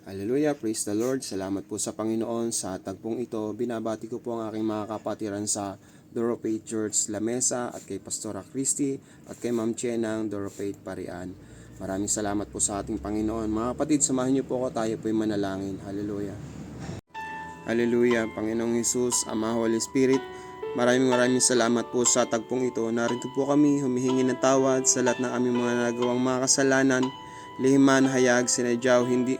Hallelujah, praise the Lord. Salamat po sa Panginoon sa tagpong ito. Binabati ko po ang aking mga kapatiran sa Doro Faith Church Lamesa at kay Pastora Christy at kay Ma'am Chen ng Doro Faith Parian. Maraming salamat po sa ating Panginoon. Mga kapatid, samahan niyo po ako, tayo po'y manalangin. Hallelujah. Hallelujah, Panginoong Jesus, Ama, Holy Spirit, maraming salamat po sa tagpong ito. Narito po kami humihingi ng tawad sa lahat ng aming mga nagawang mga kasalanan, lihiman, hayag, sinadyaw, hindi.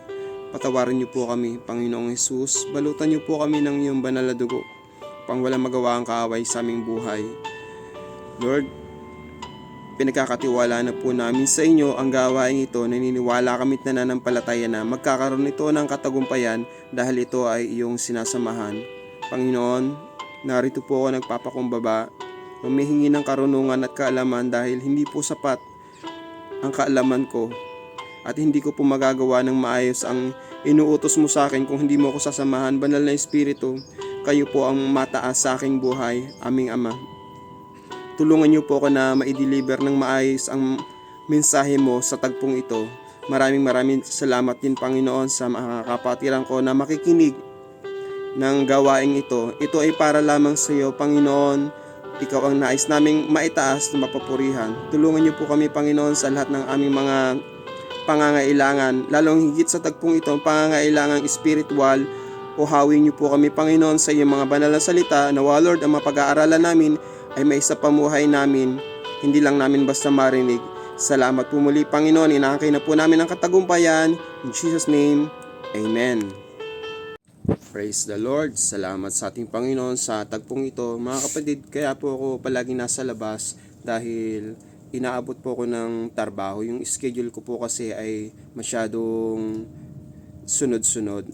Patawarin niyo po kami, Panginoong Jesus. Balutan niyo po kami ng iyong banal na dugo, pang walang magawa ang kaaway sa aming buhay. Lord, pinagkakatiwala na po namin sa inyo ang gawain ito. Naniniwala kami't nananampalataya na magkakaroon ito ng katagumpayan dahil ito ay iyong sinasamahan. Panginoon, narito po ako nagpapakumbaba, humihingi ng karunungan at kaalaman dahil hindi po sapat ang kaalaman ko at hindi ko po magagawa ng maayos ang inuutos mo sa akin kung hindi mo ako sasamahan. Banal na Espiritu, kayo po ang mataas sa aking buhay, aming Ama. Tulungan niyo po ako na ma-deliver ng maayos ang mensahe mo sa tagpong ito. Maraming salamat din, Panginoon, sa mga kapatiran ko na makikinig ng gawaing ito. Ito ay para lamang sa iyo, Panginoon. Ikaw ang nais naming maitaas na mapapurihan. Tulungan niyo po kami, Panginoon, sa lahat ng aming mga pangangailangan, lalong higit sa tagpong ito, pangangailangang spiritual. Uhawin niyo po kami, Panginoon, sa iyong mga banal na salita. Nawa, Lord, ang mapag-aaralan namin ay may sa pamuhay namin, hindi lang namin basta marinig. Salamat po muli, Panginoon. Inaangkay na po namin ang katagumpayan. In Jesus' name, Amen. Praise the Lord. Salamat sa ating Panginoon sa tagpong ito. Mga kapatid, kaya po ako palagi nasa labas dahil inaabot po ako ng trabaho. Yung schedule ko po kasi ay masyadong sunod-sunod.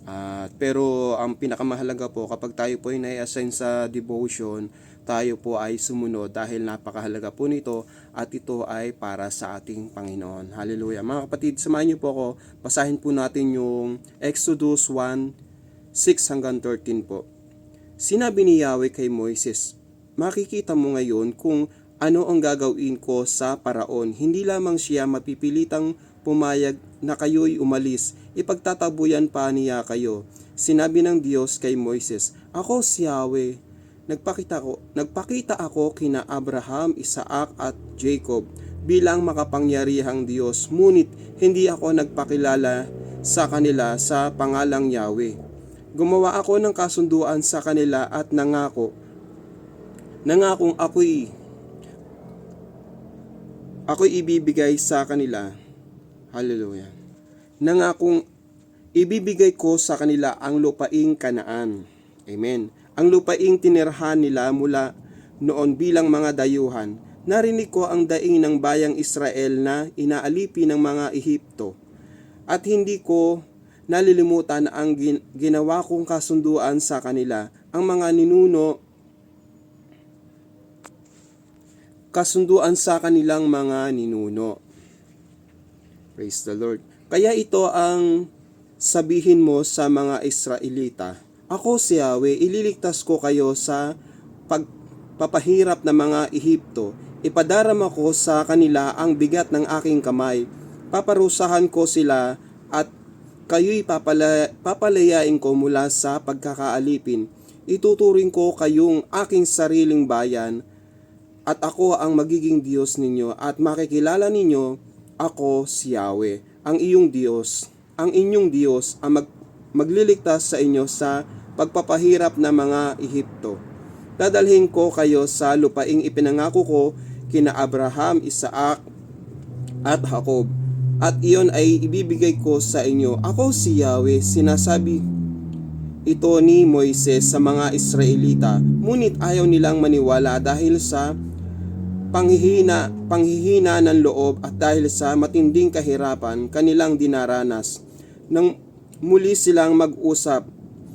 Pero ang pinakamahalaga po, kapag tayo po ay nai-assign sa devotion, tayo po ay sumunod dahil napakahalaga po nito at ito ay para sa ating Panginoon. Hallelujah. Mga kapatid, samahan niyo po ako. Basahin po natin yung Exodus 1:6-13 po. Sinabi ni Yahweh kay Moises, makikita mo ngayon kung ano ang gagawin ko sa Paraon. Hindi lamang siya mapipilitang pumayag na kayo'y umalis, ipagtatabuyan pa niya kayo. Sinabi ng Diyos kay Moises, ako si Yahweh. Nagpakita ako kina Abraham, Isaac at Jacob bilang makapangyarihang Diyos, ngunit hindi ako nagpakilala sa kanila sa pangalang Yahweh. Gumawa ako ng kasunduan sa kanila at nangakong ako'y ibibigay sa kanila. Hallelujah. Nangakong ibibigay ko sa kanila ang lupaing Kanaan. Amen. Ang lupaing tinirhan nila mula noon bilang mga dayuhan. Narinig ko ang daing ng bayang Israel na inaalipi ng mga Ehipto. At hindi ko nalilimutan ang ginawa kong kasunduan sa kanila. Ang mga ninuno, kasunduan sa kanilang mga ninuno. Praise the Lord. Kaya ito ang sabihin mo sa mga Israelita, ako si Yahweh, ililigtas ko kayo sa pagpapahirap ng mga Ehipto. Ipadarama ko sa kanila ang bigat ng aking kamay. Paparusahan ko sila at kayo'y papalayain ko mula sa pagkakaalipin. Ituturing ko kayong aking sariling bayan at ako ang magiging Diyos ninyo at makikilala ninyo ako si Yahweh, ang iyong Diyos. Ang inyong Diyos ang magliligtas sa inyo sa pagpapahirap ng mga Ehipto. Dadalhin ko kayo sa lupaing ipinangako ko kina Abraham, Isaac at Jacob, at iyon ay ibibigay ko sa inyo. Ako si Yahweh. Sinasabi ito ni Moises sa mga Israelita, ngunit ayaw nilang maniwala dahil sa panghihina ng loob at dahil sa matinding kahirapan kanilang dinaranas. Nang muli silang mag-usap,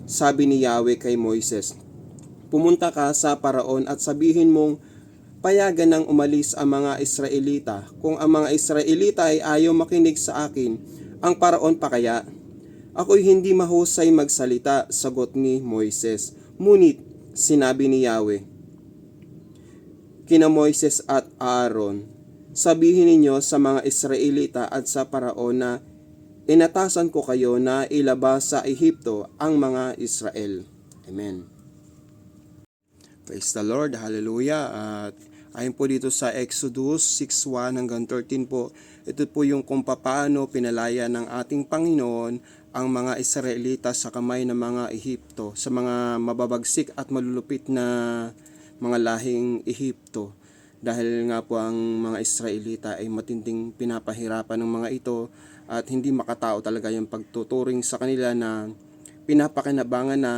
sabi ni Yahweh kay Moises, pumunta ka sa Paraon at sabihin mong payagan ng umalis ang mga Israelita. Kung ang mga Israelita ay ayaw makinig sa akin, ang Paraon pa kaya? Ako'y hindi mahusay magsalita, sagot ni Moises. Ngunit sinabi ni Yahweh kina Moises at Aaron, sabihin ninyo sa mga Israelita at sa Paraon na inatasan ko kayo na ilabas sa Ehipto ang mga Israel. Amen. Praise the Lord, hallelujah. At ayon po dito sa Exodus 6:1 hanggang 13 po, ito po yung kung paano pinalaya ng ating Panginoon ang mga Israelita sa kamay ng mga Ehipto, sa mga mababagsik at malulupit na mga lahing Ehipto. Dahil nga po ang mga Israelita ay matinding pinapahirapan ng mga ito at hindi makatao talaga yung pagtuturing sa kanila na pinapakinabangan na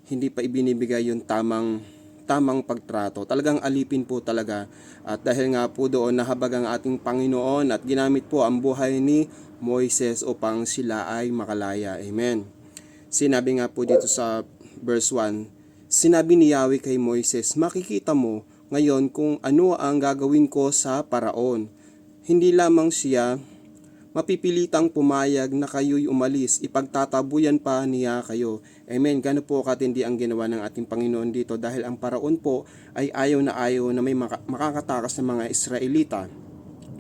hindi pa ibinibigay yung tamang pagtrato. Talagang alipin po talaga. At dahil nga po doon nahabag ang ating Panginoon at ginamit po ang buhay ni Moises upang sila ay makalaya. Amen. Sinabi nga po dito sa verse 1, sinabi ni Yahweh kay Moises, makikita mo ngayon kung ano ang gagawin ko sa Paraon. Hindi lamang siya mapipilitang pumayag na kayo'y umalis, ipagtatabuyan pa niya kayo. Amen. Gano po katindi ang ginawa ng ating Panginoon dito dahil ang Paraon po ay ayaw na may makakatakas ng mga Israelita.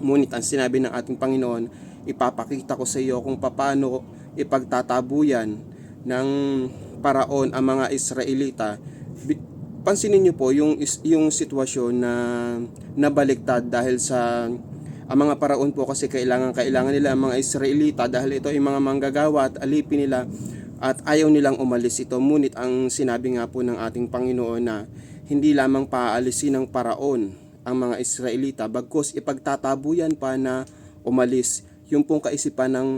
Ngunit ang sinabi ng ating Panginoon, ipapakita ko sa iyo kung paano ipagtatabuyan ng Paraon ang mga Israelita. Pansinin niyo po yung sitwasyon na nabaliktad dahil sa ang mga Paraon po kasi kailangan nila ang mga Israelita dahil ito ay mga manggagawa at alipin nila at ayaw nilang umalis ito. Ngunit ang sinabi nga po ng ating Panginoon na hindi lamang paaalisin ng Paraon ang mga Israelita bagkus ipagtatabuyan pa na umalis. Yung pong kaisipan ng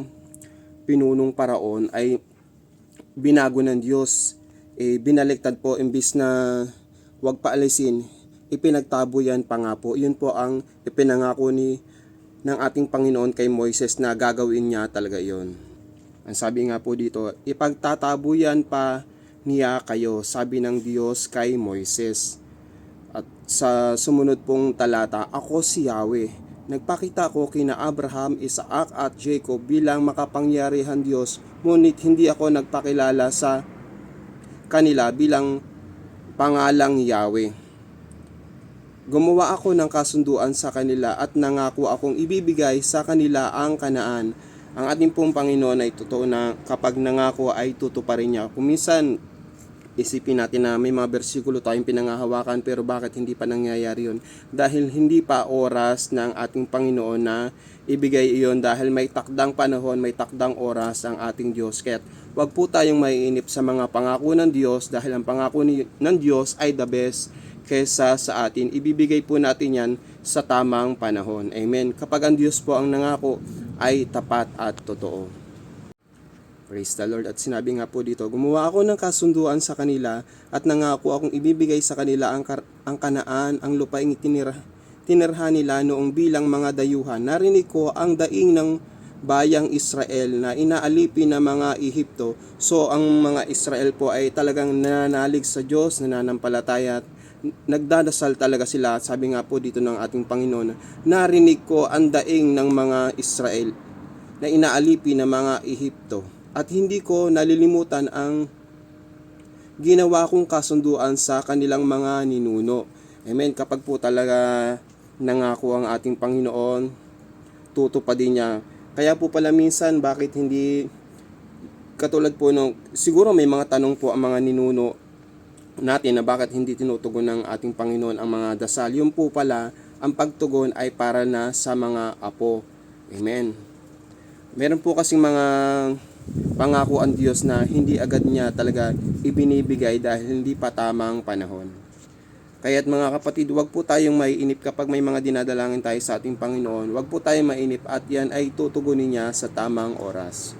pinunong Paraon ay binago ng Diyos. Binaliktad po imbis na wag paalisin, ipinagtabuyan pa nga po. Yun po ang ipinangako ng ating Panginoon kay Moises na gagawin niya talaga yon. Ang sabi nga po dito, ipagtatabuyan pa niya kayo, sabi ng Diyos kay Moises. At sa sumunod pong talata, ako si Yahweh. Nagpakita ko kina Abraham, Isaac at Jacob bilang makapangyarihan Diyos, ngunit hindi ako nagpakilala sa kanila bilang pangalang Yahweh. Gumawa ako ng kasunduan sa kanila at nangako akong ibibigay sa kanila ang Kanaan. Ang ating pong Panginoon ay totoo na kapag nangako ay tutuparin niya. Kung minsan isipin natin na may mga bersikulo tayong pinangahawakan pero bakit hindi pa nangyayari yun? Dahil hindi pa oras ng ating Panginoon na ibigay iyon dahil may takdang panahon, may takdang oras ang ating Diyos. Kaya wag po tayong maiinip sa mga pangako ng Diyos dahil ang pangako ng Diyos ay the best kesa sa atin. Ibibigay po natin yan sa tamang panahon. Amen. Kapag ang Diyos po ang nangako ay tapat at totoo. Praise the Lord. At sinabi nga po dito, gumawa ako ng kasunduan sa kanila at nangako akong ibibigay sa kanila ang Kanaan, ang lupaing tinirhan nila noong bilang mga dayuhan. Narinig ko ang daing ng bayang Israel na inaalipin ng mga Ehipto. So ang mga Israel po ay talagang nananalig sa Diyos, nananampalataya at nagdadasal talaga sila. Sabi nga po dito ng ating Panginoon, narinig ko ang daing ng mga Israel na inaalipin ng mga Ehipto at hindi ko nalilimutan ang ginawa kong kasunduan sa kanilang mga ninuno. Amen. Kapag po talaga nangako ang ating Panginoon, tutupadin niya. Kaya po pala minsan bakit hindi katulad po nung siguro may mga tanong po ang mga ninuno natin na bakit hindi tinutugon ng ating Panginoon ang mga dasal. Yung po pala, ang pagtugon ay para na sa mga apo. Amen. Meron po kasing mga pangako ang Diyos na hindi agad niya talaga ibinibigay dahil hindi pa tamang panahon. Kaya't mga kapatid, wag po tayong maiinip kapag may mga dinadalangin tayo sa ating Panginoon. Wag po tayong mainip at yan ay tutugunin niya sa tamang oras.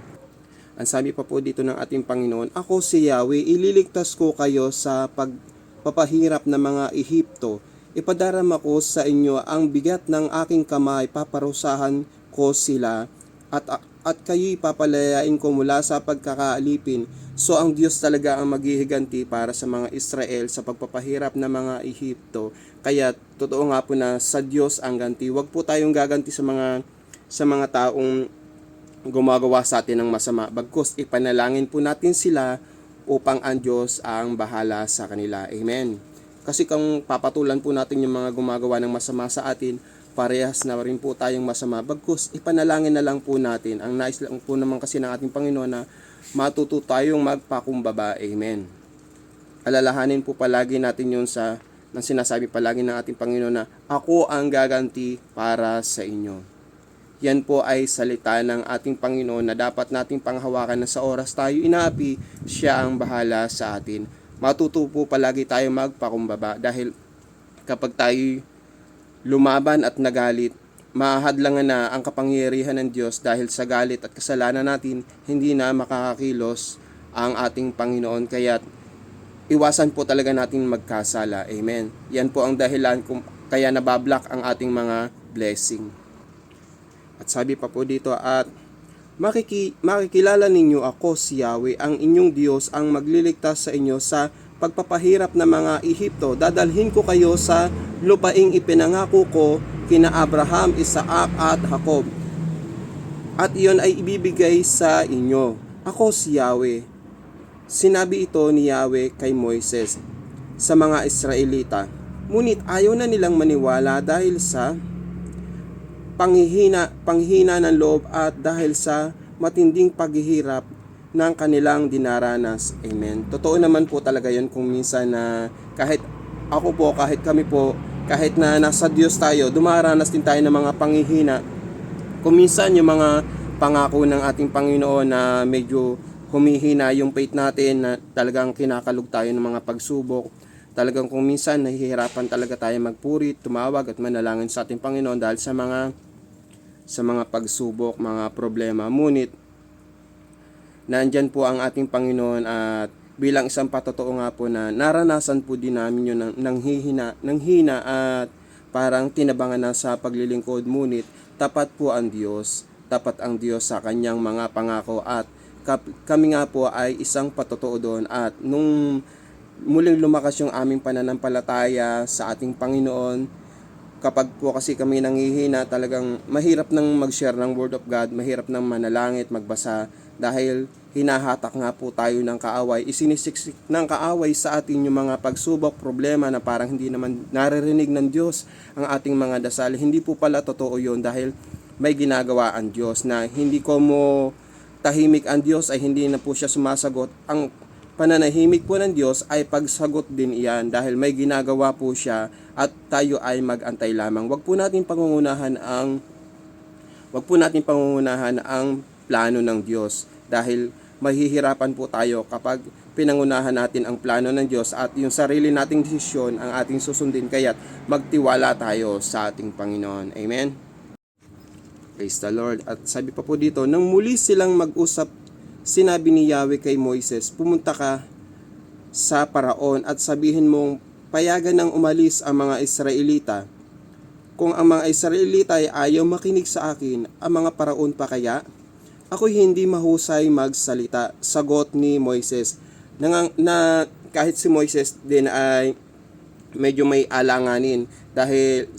Ang sabi pa po dito ng ating Panginoon, ako si Yahweh, ililigtas ko kayo sa pagpapahirap ng mga Ehipto. Ipadarama ko sa inyo ang bigat ng aking kamay, paparusahan ko sila at kayo'y papalayain ko mula sa pagkakaalipin. So ang Diyos talaga ang maghihiganti para sa mga Israel sa pagpapahirap ng mga Ehipto. Kaya totoo nga po na sa Diyos ang ganti. Huwag po tayong gaganti sa mga taong gumagawa sa atin ng masama. Bagkus ipanalangin po natin sila upang ang Diyos ang bahala sa kanila. Amen. Kasi kung papatulan po natin yung mga gumagawa ng masama sa atin, parehas na rin po tayong masama. Bagkus ipanalangin na lang po natin. Ang nais lang po naman kasi ng ating Panginoon na matuto tayong magpakumbaba. Amen. Alalahanin po palagi natin yun nang sinasabi palagi ng ating Panginoon na ako ang gaganti para sa inyo. Yan po ay salita ng ating Panginoon na dapat nating panghawakan na sa oras tayo inaapi, siya ang bahala sa atin. Matuto po palagi tayo magpakumbaba dahil kapag tayo lumaban at nagalit, mahadlangan na ang kapangyarihan ng Diyos dahil sa galit at kasalanan natin, hindi na makakakilos ang ating Panginoon. Kaya iwasan po talaga natin magkasala. Amen. Yan po ang dahilan kung kaya nabablock ang ating mga blessing. At sabi pa po dito, at makikilala ninyo ako si Yahweh, ang inyong Diyos, ang magliligtas sa inyo sa pagpapahirap ng mga Ehipto. Dadalhin ko kayo sa lupaing ipinangako ko kina Abraham, Isaac at Jacob. At iyon ay ibibigay sa inyo. Ako si Yahweh. Sinabi ito ni Yahweh kay Moises sa mga Israelita. Ngunit ayaw na nilang maniwala dahil sa panghihina ng loob at dahil sa matinding paghihirap ng kanilang dinaranas. Amen. Totoo naman po talaga yun kung minsan na kahit ako po, kahit kami po, kahit na nasa Diyos tayo, dumaranas din tayo ng mga panghihina. Kung minsan yung mga pangako ng ating Panginoon na medyo humihina yung faith natin, na talagang kinakalug tayo ng mga pagsubok. Talagang kung minsan nahihirapan talaga tayo magpurit, tumawag at manalangin sa ating Panginoon dahil sa mga pagsubok, mga problema. Ngunit nandyan po ang ating Panginoon at bilang isang patotoo nga po na naranasan po din namin yun ng hina at parang tinabangan na sa paglilingkod. Ngunit tapat po ang Diyos, tapat ang Diyos sa kanyang mga pangako at kami nga po ay isang patotoo doon. At nung muling lumakas yung aming pananampalataya sa ating Panginoon, kapag po kasi kami nanghihina, talagang mahirap nang mag-share ng Word of God, mahirap nang manalangit, magbasa, dahil hinahatak nga po tayo ng kaaway, isinisiksik ng kaaway sa atin yung mga pagsubok, problema na parang hindi naman naririnig ng Diyos ang ating mga dasal. Hindi po pala totoo yun dahil may ginagawa ang Diyos na hindi ko mo tahimik ang Diyos ay hindi na po siya sumasagot. Ang pananahimik po ng Diyos ay pagsagot din iyan dahil may ginagawa po siya at tayo ay mag-antay lamang. Wag po natin pangungunahan ang plano ng Diyos dahil mahihirapan po tayo kapag pinangunahan natin ang plano ng Diyos at yung sarili nating desisyon ang ating susundin. Kaya't magtiwala tayo sa ating Panginoon. Amen. Praise the Lord. At sabi pa po dito, nang muli silang mag-usap, sinabi ni Yahweh kay Moises, pumunta ka sa Paraon at sabihin mong payagan ng umalis ang mga Israelita. Kung ang mga Israelita ay ayaw makinig sa akin, ang mga Paraon pa kaya? Ako hindi mahusay magsalita. Sagot ni Moises. Na kahit si Moises din ay medyo may alanganin dahil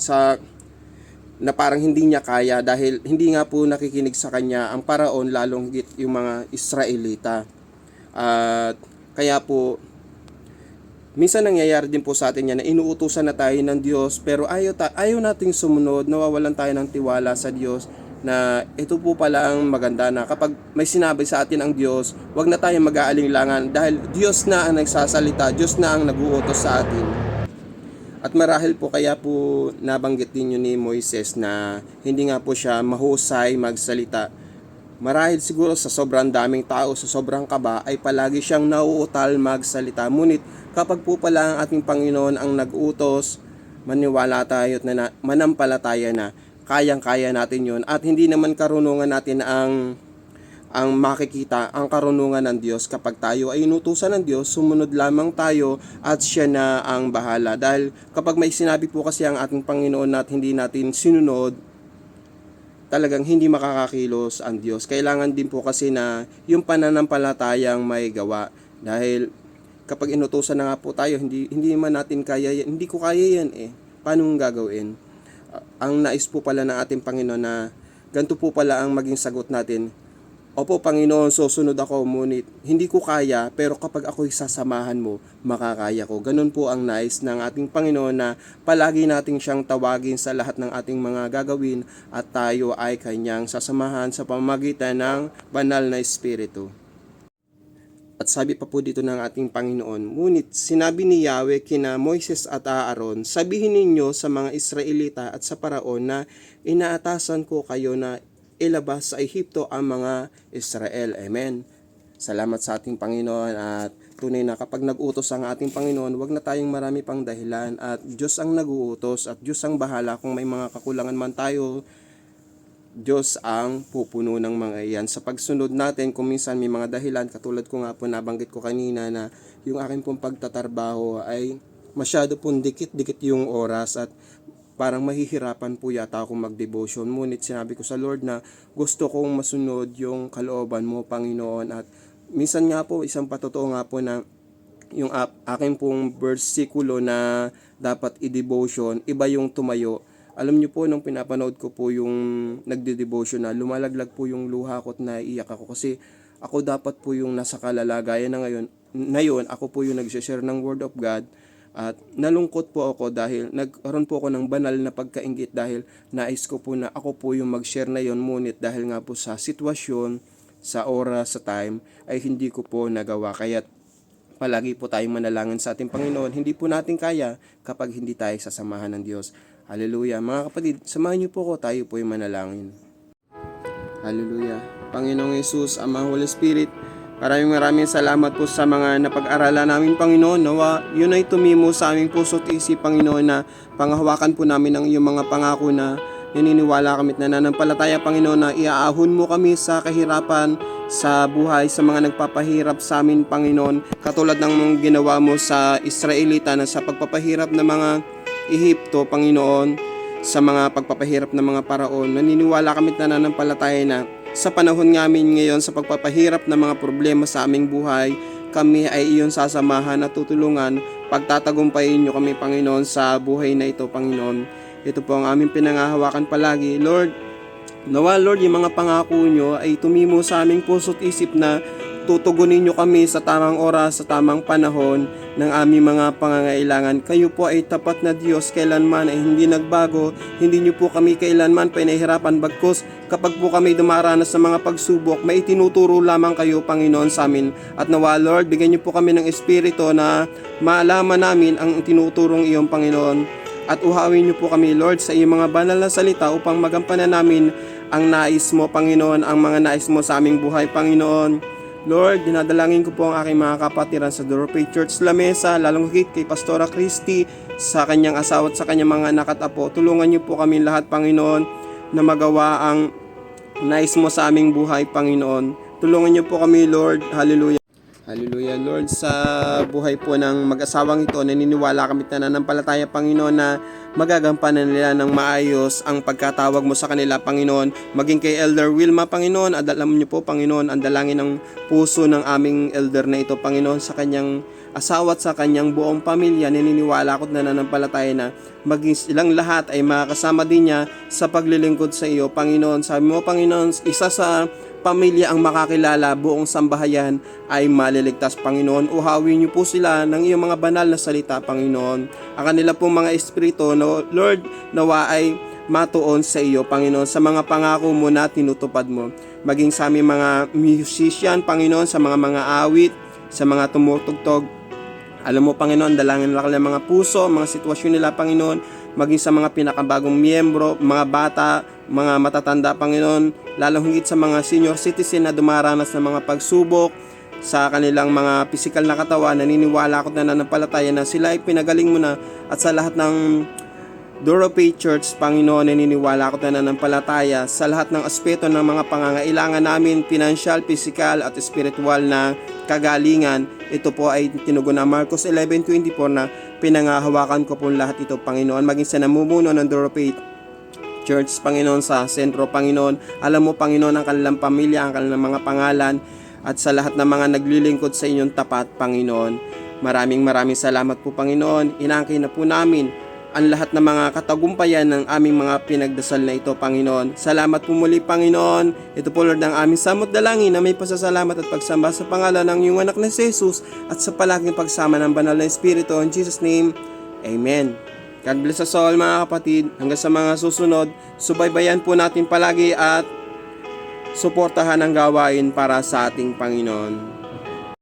na parang hindi niya kaya dahil hindi nga po nakikinig sa kanya ang Paraon, lalong higit yung mga Israelita. At kaya po minsan nangyayari din po sa atin yan na inuutusan na tayo ng Diyos pero ayaw nating sumunod, nawawalan tayo ng tiwala sa Diyos na ito po pala ang maganda na kapag may sinabi sa atin ang Diyos, wag na tayong mag-aalinlangan dahil Diyos na ang nagsasalita, Diyos na ang nag-uutos sa atin. At marahil po kaya po nabanggit din yun ni Moises na hindi nga po siya mahusay magsalita. Marahil siguro sa sobrang daming tao, sa sobrang kaba, ay palagi siyang nauutal magsalita. Ngunit kapag po pala ang ating Panginoon ang nag-utos, maniwala tayo at manampalataya na kayang-kaya natin yun. At hindi naman karunungan natin ang makikita ang karunungan ng Diyos. Kapag tayo ay inutusan ng Diyos, sumunod lamang tayo at siya na ang bahala. Dahil kapag may sinabi po kasi ang ating Panginoon at hindi natin sinunod, talagang hindi makakakilos ang Diyos. Kailangan din po kasi na yung pananampalatayang may gawa. Dahil kapag inutusan na nga po tayo, hindi man natin kaya yan. Hindi ko kaya yan eh. Paano gagawin? Ang nais po pala ng ating Panginoon na ganito po pala ang maging sagot natin. Opo, Panginoon, susunod ako, ngunit hindi ko kaya, pero kapag ako'y sasamahan mo, makakaya ko. Ganun po ang nais ng ating Panginoon na palagi nating siyang tawagin sa lahat ng ating mga gagawin at tayo ay kanyang sasamahan sa pamamagitan ng banal na Espiritu. At sabi pa po dito ng ating Panginoon, ngunit sinabi ni Yahweh kina Moises at Aaron, sabihin ninyo sa mga Israelita at sa Paraon na inaatasan ko kayo na ilabas sa Ehipto ang mga Israel. Amen. Salamat sa ating Panginoon at tunay na kapag nag-utos ang ating Panginoon, wag na tayong marami pang dahilan at Diyos ang nag-uutos at Diyos ang bahala kung may mga kakulangan man tayo. Diyos ang pupuno ng mga iyan. Sa pagsunod natin, kung minsan may mga dahilan, katulad ko nga po nabanggit ko kanina na yung akin pong pagtatrabaho ay masyado pong dikit-dikit yung oras at parang mahihirapan po yata akong mag-devotion. Ngunit sinabi ko sa Lord na gusto kong masunod yung kalooban mo, Panginoon. At minsan nga po, isang patotoo nga po na yung aking pong versikulo na dapat i-devotion, iba yung tumayo. Alam niyo po, nung pinapanood ko po yung nagde-devotion na, lumalaglag po yung luha ko at naiiyak ako kasi ako dapat po yung nasa kalalagayan na ngayon ako po yung nag-share ng Word of God at nalungkot po ako dahil nagkaroon po ako ng banal na pagkainggit dahil nais ko po na ako po yung mag-share na yon, ngunit dahil nga po sa sitwasyon, sa oras, sa time ay hindi ko po nagawa. Kaya palagi po tayong manalangin sa ating Panginoon. Hindi po natin kaya kapag hindi tayo sasamahan ng Diyos. Hallelujah. Mga kapatid, samahan niyo po ko, tayo po yung manalangin. Hallelujah. Panginoong Yesus, Amang Holy Spirit, maraming salamat po sa mga napag-aralan namin, Panginoon. Nawa, yun ay tumimo sa aming puso at isip, Panginoon, na panghawakan po namin ang iyong mga pangako na naniniwala kami at nananampalataya, Panginoon, na iaahon mo kami sa kahirapan, sa buhay, sa mga nagpapahirap sa amin, Panginoon. Katulad ng mga ginawa mo sa Israelita na sa pagpapahirap ng mga Ehipto, Panginoon, sa mga pagpapahirap ng mga paraon. Naniniwala kami at nananampalataya na sa panahon namin ngayon sa pagpapahirap ng mga problema sa aming buhay, kami ay iyon sasamahan at tutulungan. Pagtatagumpayin niyo kami, Panginoon, sa buhay na ito, Panginoon. Ito po ang aming pinangahawakan palagi. Lord, nawa, Lord, yung mga pangako niyo ay tumimo sa aming puso't isip na tutugunin niyo kami sa tamang oras, sa tamang panahon ng aming mga pangangailangan. Kayo po ay tapat na Diyos, kailanman ay hindi nagbago. Hindi niyo po kami kailanman pinahihirapan, bagkus kapag po kami dumaranas sa mga pagsubok, may itinuturo lamang kayo, Panginoon, sa amin. At nawa, Lord, bigyan niyo po kami ng espiritu na maalaman namin ang tinuturong iyong, Panginoon. At uhawin niyo po kami, Lord, sa iyong mga banal na salita upang magampanan namin ang nais mo, Panginoon, ang mga nais mo sa aming buhay, Panginoon. Lord, dinadalangin ko po ang aking mga kapatiran sa Duro Faith Church La Mesa, lalong higit kay Pastora Christy, sa kanyang asawa at sa kanyang mga anak at apo. Tulungan niyo po kami lahat, Panginoon, na magawa ang nais mo sa aming buhay, Panginoon. Tulungan niyo po kami, Lord. Hallelujah. Hallelujah, Lord. Sa buhay po ng mag-asawang ito, naniniwala kami at nananampalataya, Panginoon, na magagampanan nila ng maayos ang pagkatawag mo sa kanila, Panginoon. Maging kay Elder Wilma, Panginoon, at alam niyo po, Panginoon, ang dalangin ng puso ng aming elder na ito, Panginoon, sa kanyang asawa at sa kanyang buong pamilya. Naniniwala ko at nananampalataya na maging silang lahat ay makakasama din niya sa paglilingkod sa iyo, Panginoon. Sabi mo, Panginoon, isa sa pamilya ang makakilala, buong sambahayan ay maliligtas, Panginoon. Uhawin niyo po sila ng iyong mga banal na salita, Panginoon. Ang kanila pong mga espiritu, no, Lord, nawa ay matuon sa iyo, Panginoon, sa mga pangako mo na tinutupad mo. Maging sa aming mga musician, Panginoon, sa mga awit, sa mga tumutugtog. Alam mo, Panginoon, dalangin lang ng mga puso, mga sitwasyon nila, Panginoon, maging sa mga pinakabagong miyembro, mga bata, mga matatanda, Panginoon, lalong higit sa mga senior citizen na dumaranas ng mga pagsubok sa kanilang mga pisikal na katawan. Naniniwala ako na nananampalataya na sila ay pinagaling mo na, at sa lahat ng Duro Faith Church, Panginoon, naniniwala ako na nananampalataya sa lahat ng aspeto ng mga pangangailangan namin, financial, physical at spiritual na kagalingan. Ito po ay tinugon na Marcos 11:24 na pinangahawakan ko po lahat ito, Panginoon, maging sa namumuno ng Duro Faith Church, Panginoon, sa sentro, Panginoon. Alam mo, Panginoon, ang kanilang pamilya, ang kanilang mga pangalan, at sa lahat ng mga naglilingkod sa inyong tapat, Panginoon. Maraming salamat po, Panginoon. Inangkin na po namin ang lahat ng mga katagumpayan ng aming mga pinagdasal na ito, Panginoon. Salamat po muli, Panginoon. Ito po, Lord, ang aming samot dalangin na may pasasalamat at pagsamba sa pangalan ng iyong anak na si Jesus at sa palaging pagsama ng banal na Espiritu. In Jesus' name, Amen. God bless us all, mga kapatid. Hanggang sa mga susunod, subaybayan po natin palagi at suportahan ang gawain para sa ating Panginoon.